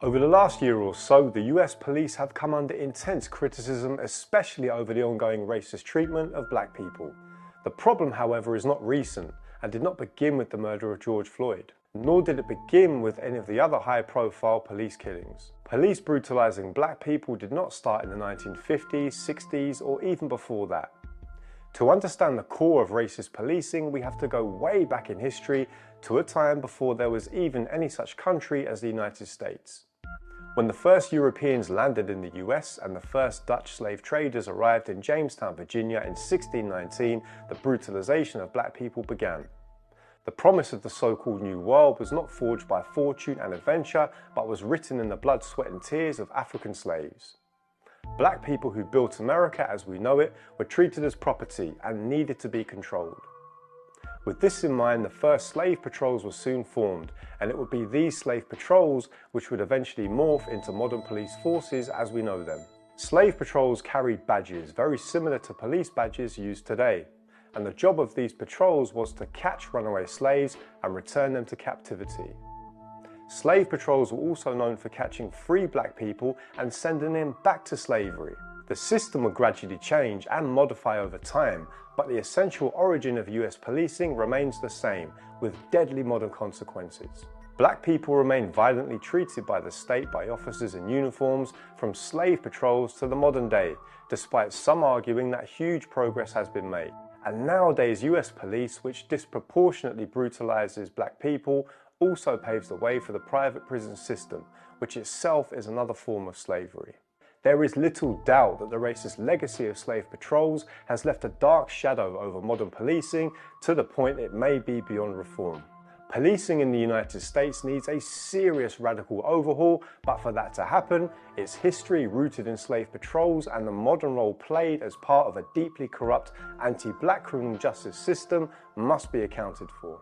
Over the last year or so, the US police have come under intense criticism, especially over the ongoing racist treatment of black people. The problem, however, is not recent and did not begin with the murder of George Floyd, nor did it begin with any of the other high-profile police killings. Police brutalizing black people did not start in the 1950s, 60s, or even before that. To understand the core of racist policing, we have to go way back in history to a time before there was even any such country as the United States. When the first Europeans landed in the US and the first Dutch slave traders arrived in Jamestown, Virginia in 1619, the brutalization of black people began. The promise of the so-called New World was not forged by fortune and adventure, but was written in the blood, sweat and tears of African slaves. Black people who built America as we know it were treated as property and needed to be controlled. With this in mind, the first slave patrols were soon formed, and it would be these slave patrols which would eventually morph into modern police forces as we know them. Slave patrols carried badges very similar to police badges used today, and the job of these patrols was to catch runaway slaves and return them to captivity. Slave patrols were also known for catching free black people and sending them back to slavery. The system would gradually change and modify over time, but the essential origin of US policing remains the same, with deadly modern consequences. Black people remain violently treated by the state by officers in uniforms from slave patrols to the modern day, despite some arguing that huge progress has been made. And nowadays US police, which disproportionately brutalizes black people, also paves the way for the private prison system, which itself is another form of slavery. There is little doubt that the racist legacy of slave patrols has left a dark shadow over modern policing to the point it may be beyond reform. Policing in the United States needs a serious radical overhaul, but for that to happen, its history rooted in slave patrols and the modern role played as part of a deeply corrupt anti-black criminal justice system must be accounted for.